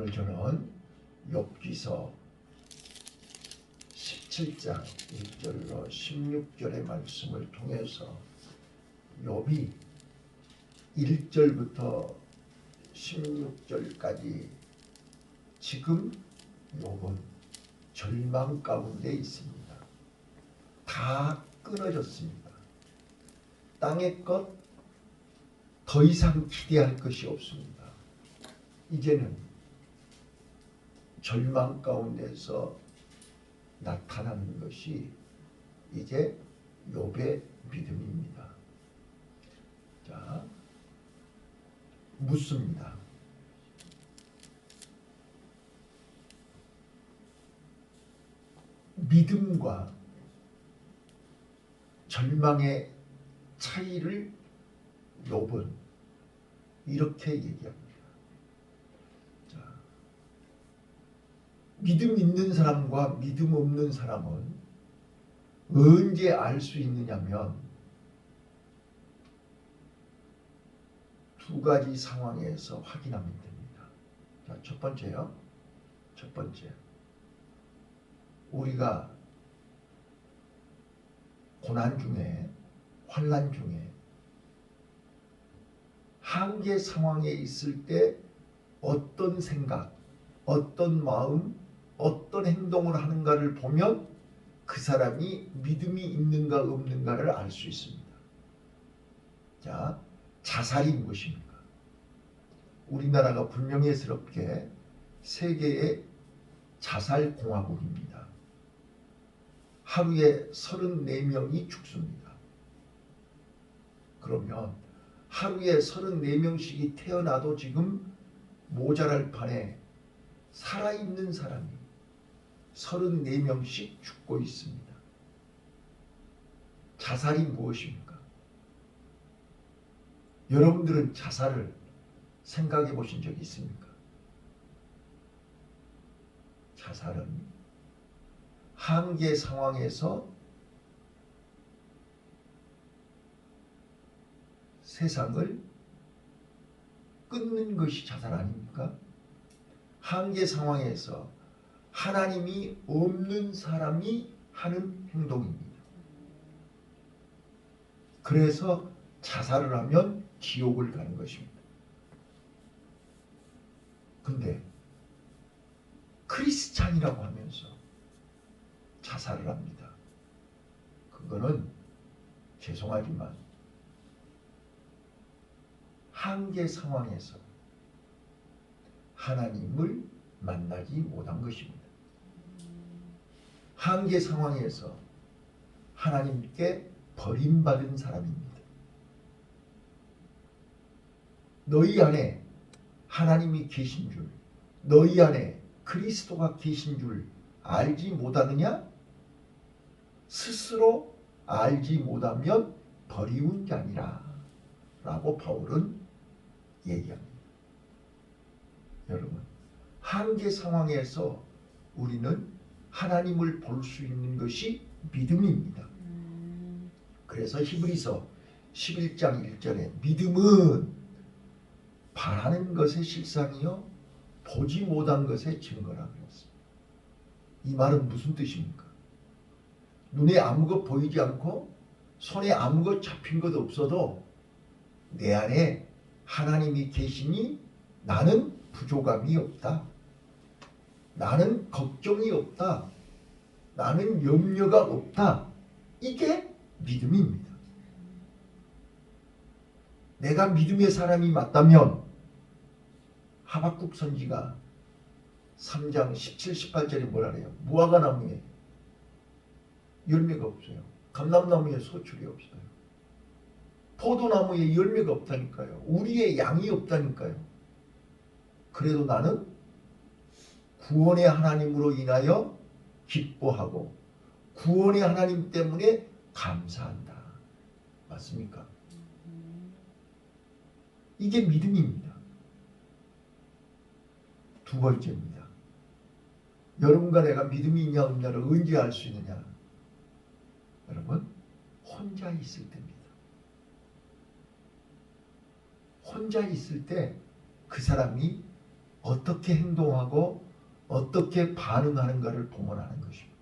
오늘 저는 욥기서 17장 1절로 16절의 말씀을 통해서 욥이 1절부터 16절까지 지금 욥은 절망 가운데 있습니다. 다 끊어졌습니다. 땅의 것 더 이상 기대할 것이 없습니다. 이제는 절망 가운데서 나타나는 것이 이제 욥의 믿음입니다. 자, 묻습니다. 믿음과 절망의 차이를 욥은 이렇게 얘기합니다. 자, 믿음 있는 사람과 믿음 없는 사람은 언제 알 수 있느냐면 두 가지 상황에서 확인하면 됩니다. 자, 첫 번째요. 첫 번째, 우리가 고난 중에, 환난 중에, 한계 상황에 있을 때 어떤 생각, 어떤 마음, 어떤 행동을 하는가를 보면 그 사람이 믿음이 있는가 없는가를 알 수 있습니다. 자, 자살이 무엇입니까? 우리나라가 불명예스럽게 세계의 자살 공화국입니다. 하루에 34명이 죽습니다. 그러면 하루에 34명씩이 태어나도 지금 모자랄 판에 살아있는 사람이 34명씩 죽고 있습니다. 자살이 무엇입니까? 여러분들은 자살을 생각해 보신 적이 있습니까? 자살은 한계 상황에서 세상을 끊는 것이 자살 아닙니까? 한계 상황에서 하나님이 없는 사람이 하는 행동입니다. 그래서 자살을 하면 지옥을 가는 것입니다. 근데 크리스찬이라고 하면서 자살을 합니다. 그거는 죄송하지만 한계 상황에서 하나님을 만나지 못한 것입니다. 한계 상황에서 하나님께 버림받은 사람입니다. 너희 안에 하나님이 계신 줄, 너희 안에 그리스도가 계신 줄 알지 못하느냐? 스스로 알지 못하면 버리운 자니라 라고 바울은 얘기합니다. 여러분, 한계 상황에서 우리는 하나님을 볼 수 있는 것이 믿음입니다. 그래서 히브리서 11장 1절에 믿음은 바라는 것의 실상이요 보지 못한 것의 증거라 그랬습니다. 이 말은 무슨 뜻입니까? 눈에 아무것 보이지 않고 손에 아무것 잡힌 것 없어도 내 안에 하나님이 계시니 나는 부족함이 없다. 나는 걱정이 없다. 나는 염려가 없다. 이게 믿음입니다. 내가 믿음의 사람이 맞다면 하박국 선지가 3장 17, 18절에 뭐라 그래요? 무화과 나무에 열매가 없어요. 감람나무에 소출이 없어요. 포도나무에 열매가 없다니까요. 우리의 양이 없다니까요. 그래도 나는 구원의 하나님으로 인하여 기뻐하고 구원의 하나님 때문에 감사한다. 맞습니까? 이게 믿음입니다. 두 번째입니다. 여러분과 내가 믿음이 있냐 없냐를 언제 알 수 있느냐? 여러분, 혼자 있을 때입니다. 혼자 있을 때 그 사람이 어떻게 행동하고 어떻게 반응하는가를 보문하는 것입니다.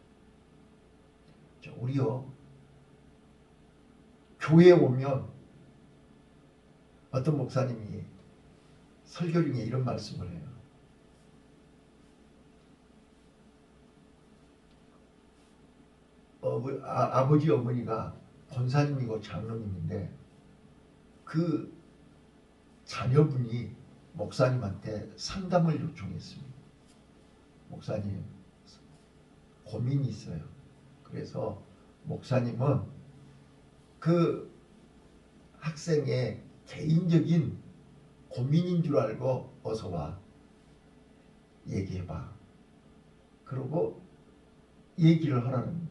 우리요, 교회에 오면 어떤 목사님이 설교 중에 이런 말씀을 해요. 아버지 어머니가 권사님이고 장로님인데 그 자녀분이 목사님한테 상담을 요청했습니다. 목사님, 고민이 있어요. 그래서 목사님은 그 학생의 개인적인 고민인 줄 알고 어서 와 얘기해봐. 그러고 얘기를 하라는.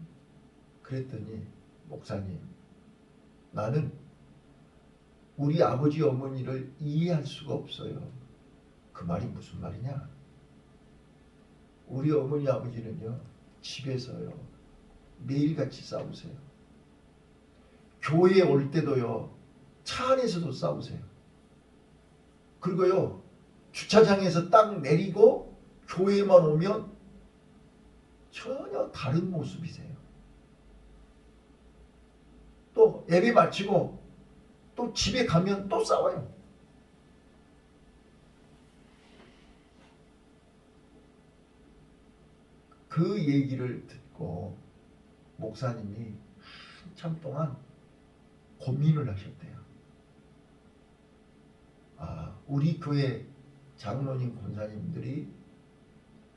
그랬더니 목사님, 나는 우리 아버지 어머니를 이해할 수가 없어요. 그 말이 무슨 말이냐? 우리 어머니 아버지는요, 집에서요 매일같이 싸우세요. 교회에 올 때도요 차 안에서도 싸우세요. 그리고요 주차장에서 딱 내리고 교회만 오면 전혀 다른 모습이세요. 또 예배 마치고 또 집에 가면 또 싸워요. 그 얘기를 듣고 목사님이 한참 동안 고민을 하셨대요. 우리 교회 장로님, 권사님들이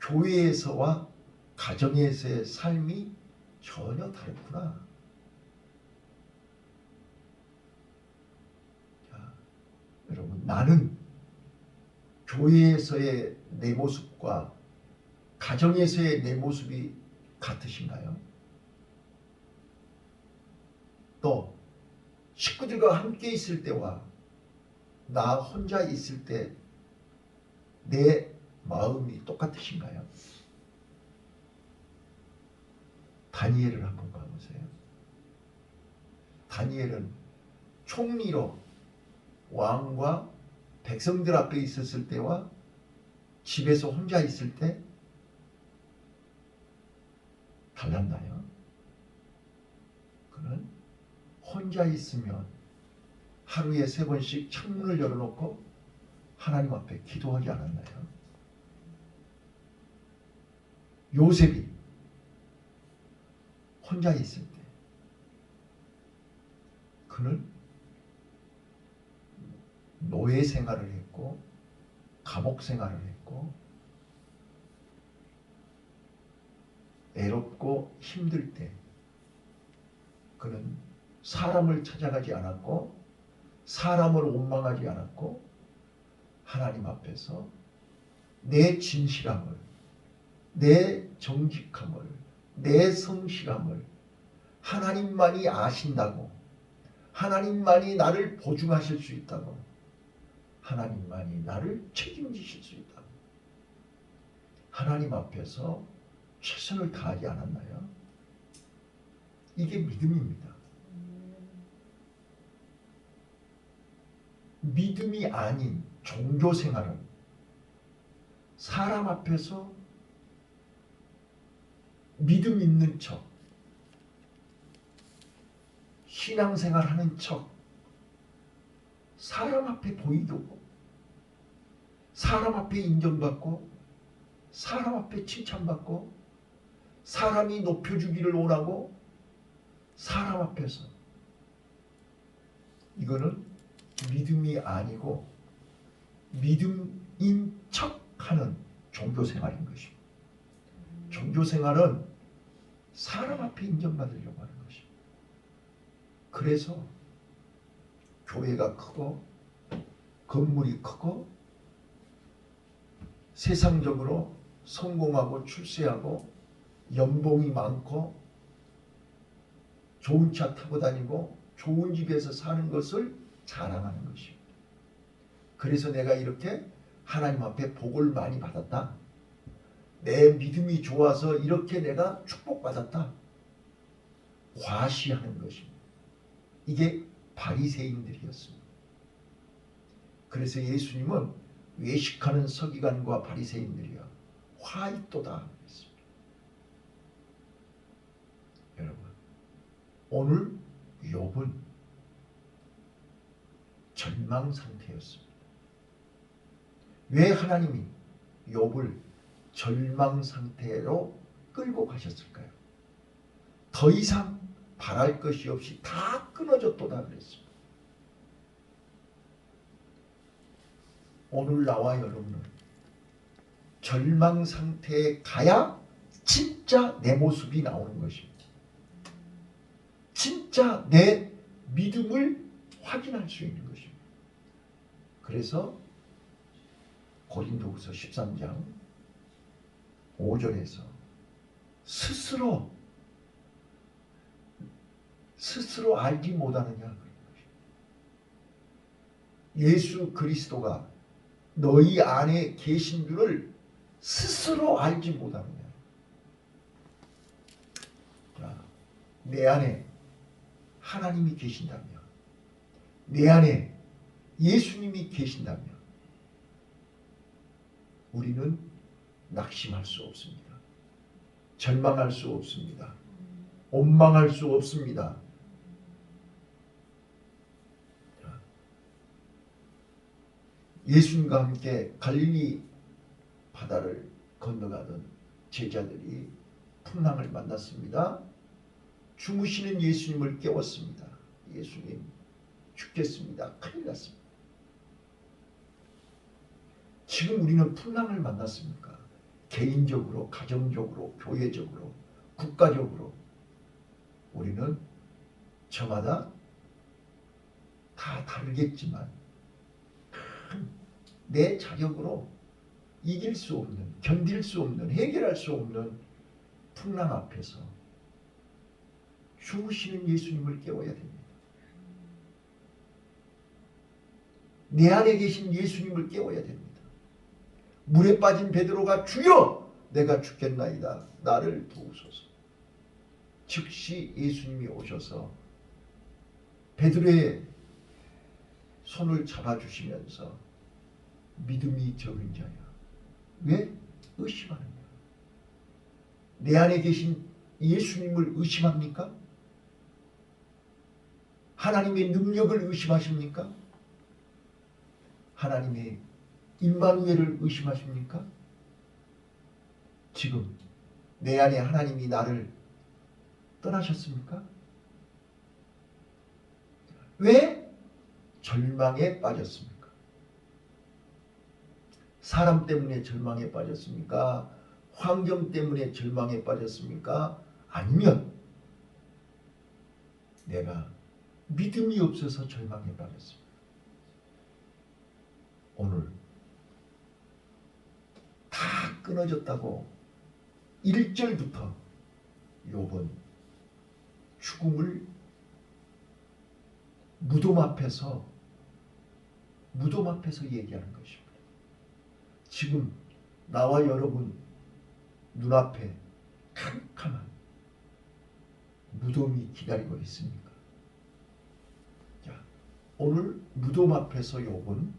교회에서와 가정에서의 삶이 전혀 다르구나. 자, 여러분, 나는 교회에서의 내 모습과 가정에서의 내 모습이 같으신가요? 또 식구들과 함께 있을 때와 나 혼자 있을 때 내 마음이 똑같으신가요? 다니엘을 한번 봐보세요. 다니엘은 총리로 왕과 백성들 앞에 있었을 때와 집에서 혼자 있을 때 달랐나요? 그는 혼자 있으면 하루에 3번씩 창문을 열어놓고 하나님 앞에 기도하지 않았나요? 요셉이 혼자 있을 때 그는 노예 생활을 했고 감옥 생활을 했고 애롭고 힘들 때 그는 사람을 찾아가지 않았고 사람을 원망하지 않았고 하나님 앞에서 내 진실함을, 내 정직함을, 내 성실함을 하나님만이 아신다고, 하나님만이 나를 보증하실 수 있다고, 하나님만이 나를 책임지실 수 있다고 하나님 앞에서 최선을 다하지 않았나요? 이게 믿음입니다. 믿음이 아닌 종교생활은 사람 앞에서 믿음 있는 척, 신앙생활 하는 척, 사람 앞에 보이고, 사람 앞에 인정받고, 사람 앞에 칭찬받고, 사람이 높여주기를 원하고, 사람 앞에서. 이거는 믿음이 아니고 믿음인 척하는 종교생활인 것입니다. 종교생활은 사람 앞에 인정받으려고 하는 것입니다. 그래서 교회가 크고 건물이 크고 세상적으로 성공하고 출세하고 연봉이 많고 좋은 차 타고 다니고 좋은 집에서 사는 것을 자랑하는 것입니다. 그래서 내가 이렇게 하나님 앞에 복을 많이 받았다. 내 믿음이 좋아서 이렇게 내가 축복받았다. 과시하는 것입니다. 이게 바리새인들이었습니다. 그래서 예수님은 외식하는 서기관과 바리새인들이여 화 있도다 했습니다. 여러분, 오늘 욥은 절망 상태였습니다. 왜 하나님이 욥을 절망 상태로 끌고 가셨을까요? 더 이상 바랄 것이 없이 다 끊어졌도다 그랬습니다. 오늘 나와 여러분은 절망 상태에 가야 진짜 내 모습이 나오는 것입니다. 진짜 내 믿음을 확인할 수 있는 것입니다. 그래서 고린도후서 13장 5절에서 스스로 알지 못하느냐. 예수 그리스도가 너희 안에 계신 줄을 스스로 알지 못하느냐. 자, 내 안에 하나님이 계신다며, 내 안에 예수님이 계신다며 우리는 낙심할 수 없습니다. 절망할 수 없습니다. 원망할 수 없습니다. 예수님과 함께 갈릴리 바다를 건너가던 제자들이 풍랑을 만났습니다. 주무시는 예수님을 깨웠습니다. 예수님 죽겠습니다. 큰일 났습니다. 지금 우리는 풍랑을 만났습니까? 개인적으로, 가정적으로, 교회적으로, 국가적으로 우리는 저마다 다 다르겠지만 내 자력으로 이길 수 없는, 견딜 수 없는, 해결할 수 없는 풍랑 앞에서 주무시는 예수님을 깨워야 됩니다. 내 안에 계신 예수님을 깨워야 됩니다. 물에 빠진 베드로가 주여 내가 죽겠나이다 나를 도우소서. 즉시 예수님이 오셔서 베드로의 손을 잡아주시면서 믿음이 적은 자야 왜 의심하느냐. 내 안에 계신 예수님을 의심합니까? 하나님의 능력을 의심하십니까? 하나님의 임마누엘을 의심하십니까? 지금 내 안에 하나님이 나를 떠나셨습니까? 왜 절망에 빠졌습니까? 사람 때문에 절망에 빠졌습니까? 환경 때문에 절망에 빠졌습니까? 아니면 내가 믿음이 없어서 절망에 빠졌습니까? 오늘 다 끊어졌다고 1절부터 욥은 죽음을 무덤 앞에서 얘기하는 것입니다. 지금 나와 여러분 눈앞에 캄캄한 무덤이 기다리고 있습니까? 자, 오늘 무덤 앞에서 욥은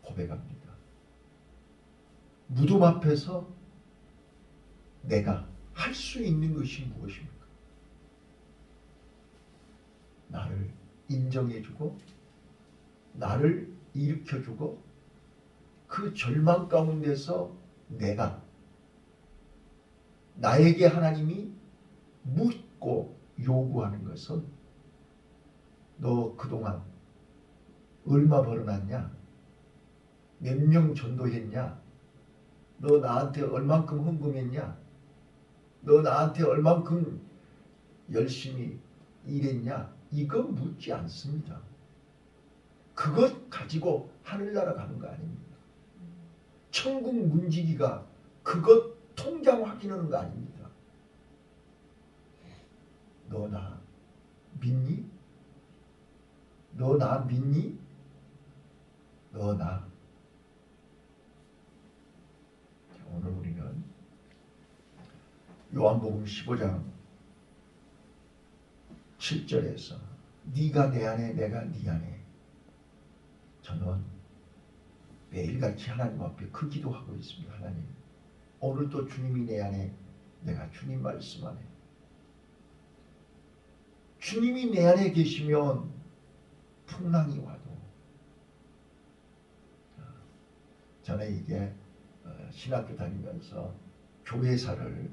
고백합니다. 무덤 앞에서 내가 할 수 있는 것이 무엇입니까? 나를 인정해주고 나를 일으켜주고 그 절망 가운데서 내가 나에게 하나님이 묻고 요구하는 것은 너 그동안 얼마 벌어놨냐? 몇 명 전도했냐? 너 나한테 얼만큼 헌금했냐? 너 나한테 얼만큼 열심히 일했냐? 이거 묻지 않습니다. 그것 가지고 하늘나라 가는 거 아닙니다. 천국 문지기가 그것 통장 확인하는 거 아닙니다. 너 나 믿니? 너 나 믿니? 너 나. 오늘 우리는 요한복음 15장 7절에서 네가 내 안에 내가 네 안에 저는 매일같이 하나님 앞에 그 기도하고 있습니다. 하나님, 오늘도 주님이 내 안에, 내가 주님 말씀 안에, 주님이 내 안에 계시면 풍랑이 와도, 저는 이게 신학교 다니면서 교회사를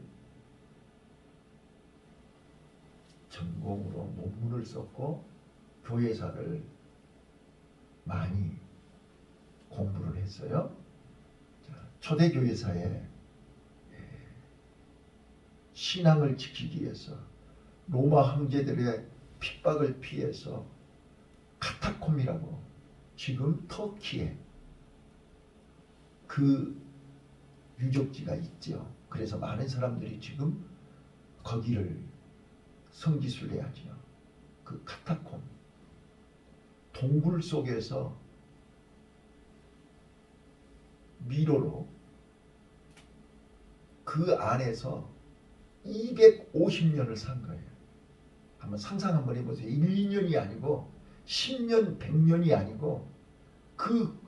전공으로 논문을 썼고 교회사를 많이 공부를 했어요. 초대교회사에 신앙을 지키기 위해서 로마 황제들의 핍박을 피해서 카타콤이라고, 지금 터키에 그 유적지가 있죠. 그래서 많은 사람들이 지금 거기를 성지순례하죠. 그 카타콤, 동굴 속에서 미로로 그 안에서 250년을 산 거예요. 한번 상상 한번 해보세요. 1, 2년이 아니고 10년, 100년이 아니고 그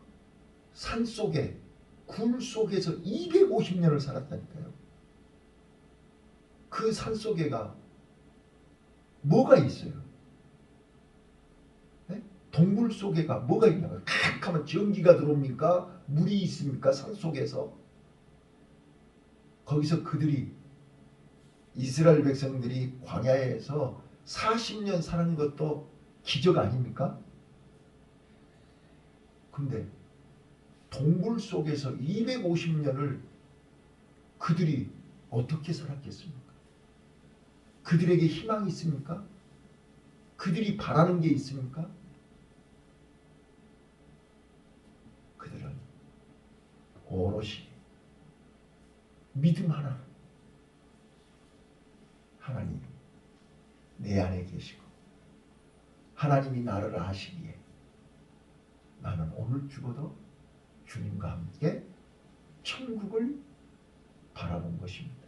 산속에, 굴 속에서 250년을 살았다니까요. 그 산속에가 뭐가 있어요? 네? 동굴 속에가 뭐가 있냐고요? 칵 하면 전기가 들어옵니까? 물이 있습니까? 산속에서. 거기서 그들이, 이스라엘 백성들이 광야에서 40년 사는 것도 기적 아닙니까? 근데 동굴 속에서 250년을 그들이 어떻게 살았겠습니까? 그들에게 희망이 있습니까? 그들이 바라는 게 있습니까? 그들은 오롯이 믿음 하나, 하나님 내 안에 계시고 하나님이 나를 아시기에 나는 오늘 죽어도 주님과 함께 천국을 바라본 것입니다.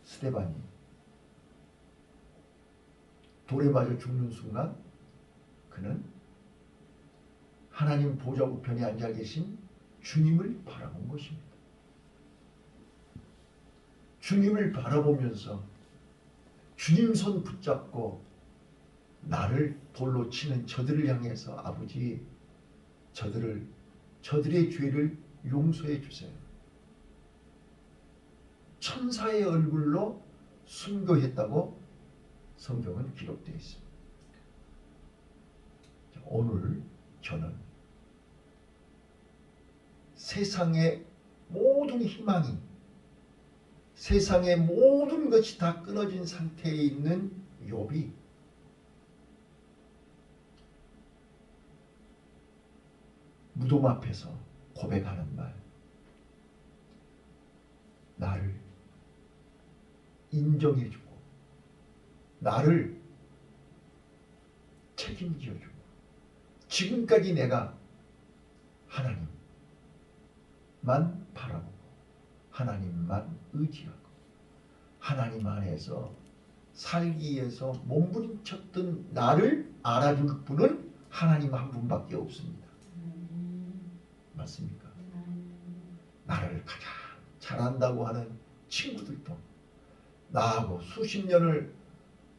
스데반이 돌에 맞아 죽는 순간 그는 하나님 보좌 우편에 앉아 계신 주님을 바라본 것입니다. 주님을 바라보면서 주님 손 붙잡고 나를 돌로 치는 저들을 향해서, 아버지, 저들의 죄를 용서해 주세요. 천사의 얼굴로 순교했다고 성경은 기록되어 있습니다. 오늘 저는 세상의 모든 희망이, 세상의 모든 것이 다 끊어진 상태에 있는 욥이 무덤 앞에서 고백하는 말, 나를 인정해주고 나를 책임져주고 지금까지 내가 하나님만 바라보고 하나님만 의지하고 하나님 안에서 살기 위해서 몸부림쳤던 나를 알아줄 분은 하나님 한 분밖에 없습니다. 맞습니까? 나를 가장 잘한다고 하는 친구들도, 나하고 수십 년을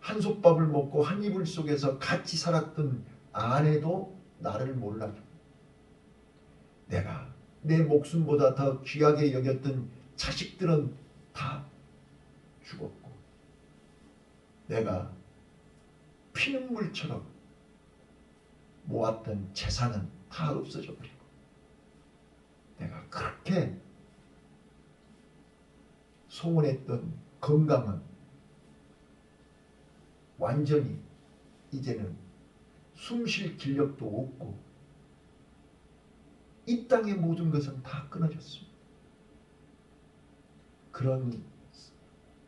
한솥밥을 먹고 한 이불 속에서 같이 살았던 아내도 나를 몰라주고, 내가 내 목숨보다 더 귀하게 여겼던 자식들은 다 죽었고, 내가 피눈물처럼 모았던 재산은 다 없어져 버리고, 내가 그렇게 소원했던 건강은 완전히 이제는 숨 쉴 기력도 없고 이 땅의 모든 것은 다 끊어졌습니다. 그런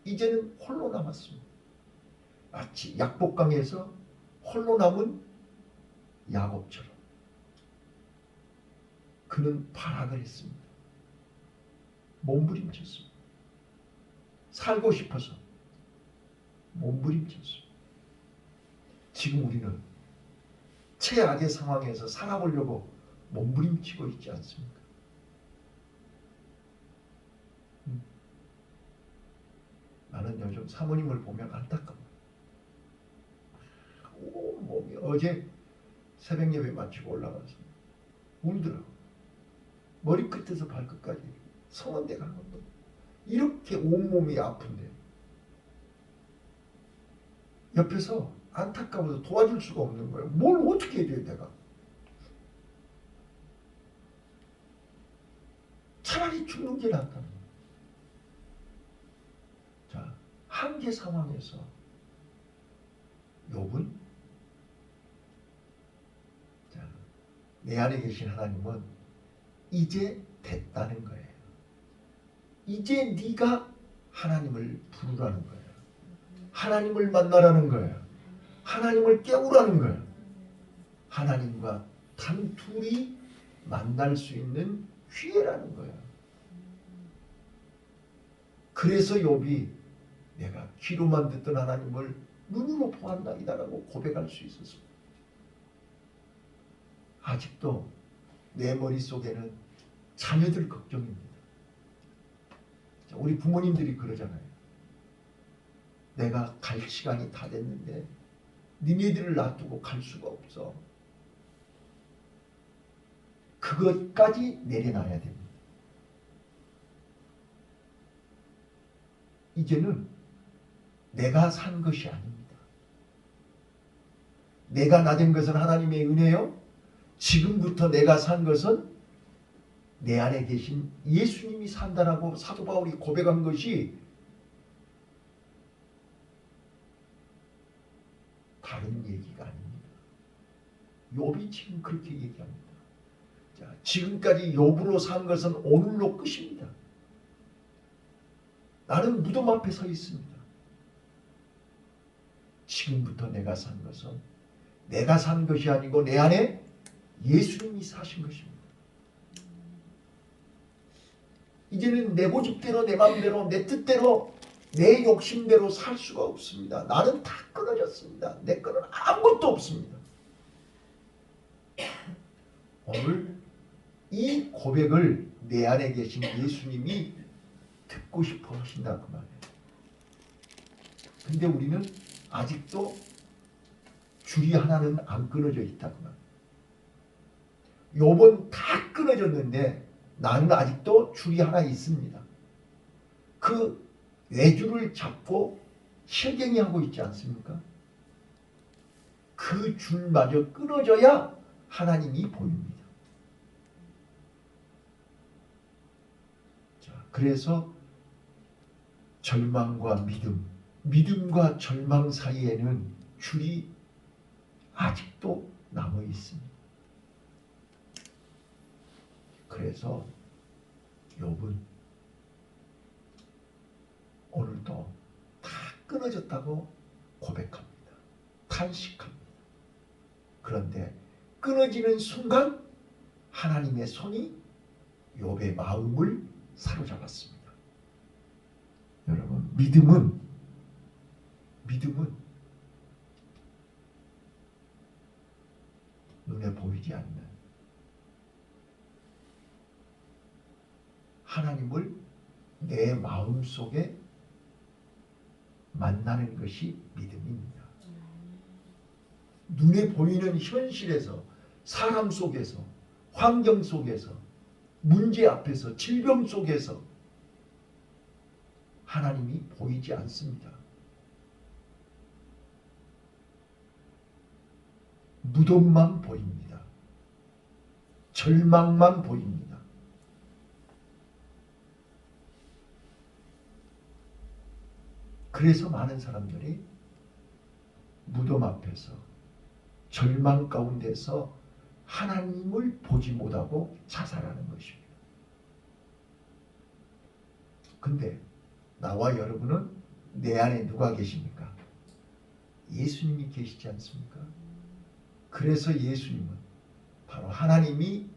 이제는 홀로 남았습니다. 마치 약복강에서 홀로 남은 야곱처럼 그는 발악을 했습니다. 몸부림쳤습니다. 살고 싶어서 몸부림쳤습니다. 지금 우리는 최악의 상황에서 살아보려고 몸부림치고 있지 않습니까? 나는 요즘 사모님을 보면 안타까워. 몸이 어제 새벽 예배 마치고 올라가서 울더라고. 머리끝에서 발끝까지 성원대 간 것도 이렇게 온몸이 아픈데 옆에서 안타까워서 도와줄 수가 없는 거예요. 뭘 어떻게 해줘요 내가. 차라리 죽는 게 낫다는 거예요. 자, 한계 상황에서 욥은 내 안에 계신 하나님은 이제 됐다는 거예요. 이제 네가 하나님을 부르라는 거예요. 하나님을 만나라는 거예요. 하나님을 깨우라는 거예요. 하나님과 단둘이 만날 수 있는 기회라는 거예요. 그래서 욥이 내가 귀로만 듣던 하나님을 눈으로 보았나이다라고 고백할 수 있었습니다. 아직도 내 머릿속에는 자녀들 걱정입니다. 우리 부모님들이 그러잖아요. 내가 갈 시간이 다 됐는데 니네들을 놔두고 갈 수가 없어. 그것까지 내려놔야 됩니다. 이제는 내가 산 것이 아닙니다. 내가 나된 것은 하나님의 은혜요. 지금부터 내가 산 것은 내 안에 계신 예수님이 산다라고 사도 바울이 고백한 것이 다른 얘기가 아닙니다. 욥이 지금 그렇게 얘기합니다. 자, 지금까지 욥으로 산 것은 오늘로 끝입니다. 나는 무덤 앞에 서 있습니다. 지금부터 내가 산 것은 내가 산 것이 아니고 내 안에 예수님이 사신 것입니다. 이제는 내 고집대로 내 마음대로 내 뜻대로 내 욕심대로 살 수가 없습니다. 나는 다 끊어졌습니다. 내 거는 아무것도 없습니다. 오늘 이 고백을 내 안에 계신 예수님이 듣고 싶어 하신다 그 말이에요. 근데 우리는 아직도 줄이 하나는 안 끊어져 있다 그 말이에요. 욥은 다 끊어졌는데 나는 아직도 줄이 하나 있습니다. 그 외줄을 잡고 실갱이 하고 있지 않습니까? 그 줄마저 끊어져야 하나님이 보입니다. 자, 그래서 절망과 믿음, 믿음과 절망 사이에는 줄이 아직도 남아 있습니다. 그래서 욥은 오늘도 다 끊어졌다고 고백합니다. 탄식합니다. 그런데 끊어지는 순간 하나님의 손이 욥의 마음을 사로잡았습니다. 여러분, 믿음은 눈에 보이지 않는 하나님을 내 마음속에 만나는 것이 믿음입니다. 눈에 보이는 현실에서, 사람 속에서, 환경 속에서, 문제 앞에서, 질병 속에서 하나님이 보이지 않습니다. 무덤만 보입니다. 절망만 보입니다. 그래서 많은 사람들이 무덤 앞에서 절망 가운데서 하나님을 보지 못하고 자살하는 것입니다. 근데 나와 여러분은 내 안에 누가 계십니까? 예수님이 계시지 않습니까? 그래서 예수님은 바로 하나님이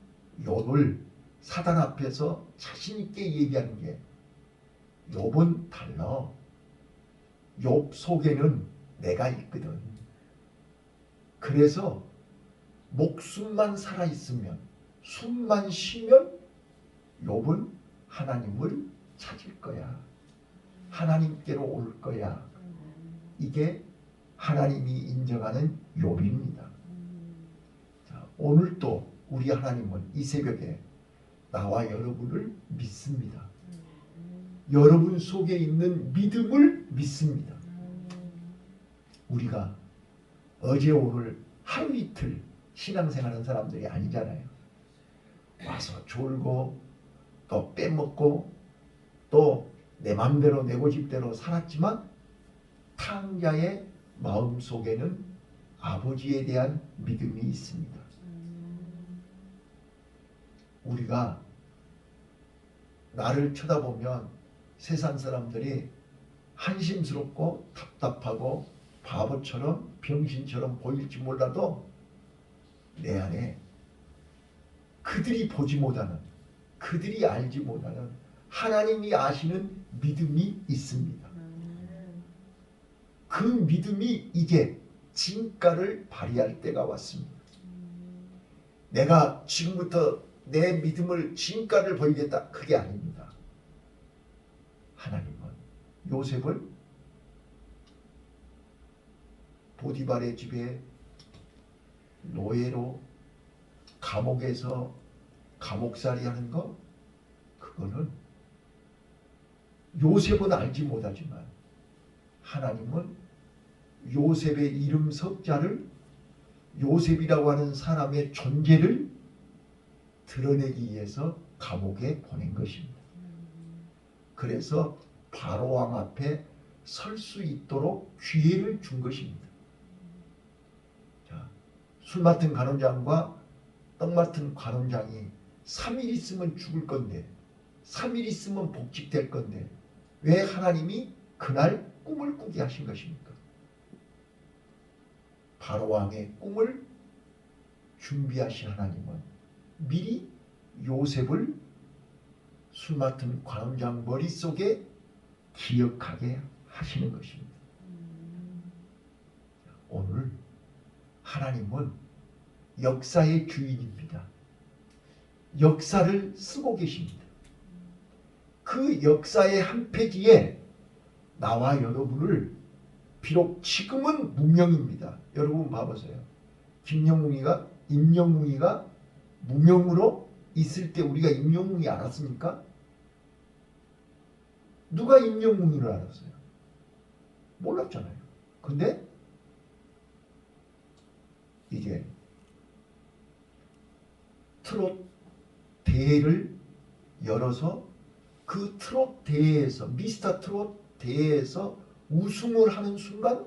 욥을 사단 앞에서 자신 있게 얘기하는 게 욥은 달라. 욥 속에는 내가 있거든. 그래서 목숨만 살아있으면 숨만 쉬면 욥은 하나님을 찾을 거야. 하나님께로 올 거야. 이게 하나님이 인정하는 욥입니다. 자, 오늘도 우리 하나님은 이 새벽에 나와 여러분을 믿습니다. 여러분 속에 있는 믿음을 믿습니다. 우리가 어제 오늘 하루 이틀 신앙생활하는 사람들이 아니잖아요. 와서 졸고 또 빼먹고 또 내 맘대로 내 고집대로 살았지만 탕자의 마음속에는 아버지에 대한 믿음이 있습니다. 우리가 나를 쳐다보면 세상 사람들이 한심스럽고 답답하고 바보처럼 병신처럼 보일지 몰라도 내 안에 그들이 보지 못하는, 그들이 알지 못하는 하나님이 아시는 믿음이 있습니다. 그 믿음이 이제 진가를 발휘할 때가 왔습니다. 내가 지금부터 내 믿음을 진가를 보이겠다, 그게 아닙니다. 하나님은 요셉을 보디발의 집에 노예로 감옥에서 감옥살이 하는 거, 그거는 요셉은 알지 못하지만 하나님은 요셉의 이름 석자를, 요셉이라고 하는 사람의 존재를 드러내기 위해서 감옥에 보낸 것입니다. 그래서 바로왕 앞에 설 수 있도록 기회를 준 것입니다. 자, 술 맡은 관원장과 떡 맡은 관원장이 3일 있으면 죽을 건데, 3일 있으면 복직될 건데 왜 하나님이 그날 꿈을 꾸게 하신 것입니까? 바로왕의 꿈을 준비하신 하나님은 미리 요셉을 술 맡은 관원장 머릿속에 기억하게 하시는 것입니다. 오늘 하나님은 역사의 주인입니다. 역사를 쓰고 계십니다. 그 역사의 한 페이지에 나와 여러분을, 비록 지금은 무명입니다. 여러분 봐보세요. 김영웅이가, 임영웅이가 무명으로 있을 때 우리가 임영웅이 알았습니까? 누가 임영웅이를 알았어요? 몰랐잖아요. 근데 이제 트롯 대회를 열어서 그 트롯 대회에서, 미스터 트롯 대회에서 우승을 하는 순간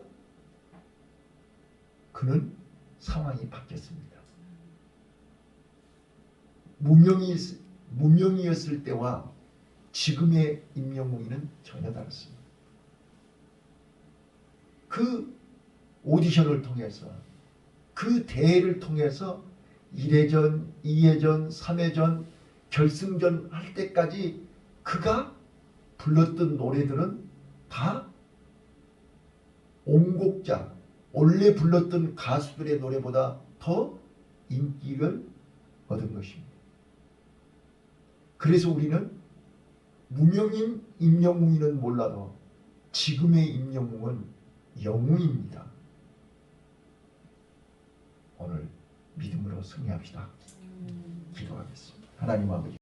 그는 상황이 바뀌었습니다. 무명이었을 때와 지금의 임영웅이는 전혀 다릅니다. 그 오디션을 통해서, 그 대회를 통해서 1회전, 2회전, 3회전, 결승전 할 때까지 그가 불렀던 노래들은 다 원곡자, 원래 불렀던 가수들의 노래보다 더 인기를 얻은 것입니다. 그래서 우리는 무명인 임영웅이는 몰라도 지금의 임영웅은 영웅입니다. 오늘 믿음으로 승리합시다. 기도하겠습니다. 하나님 아버지,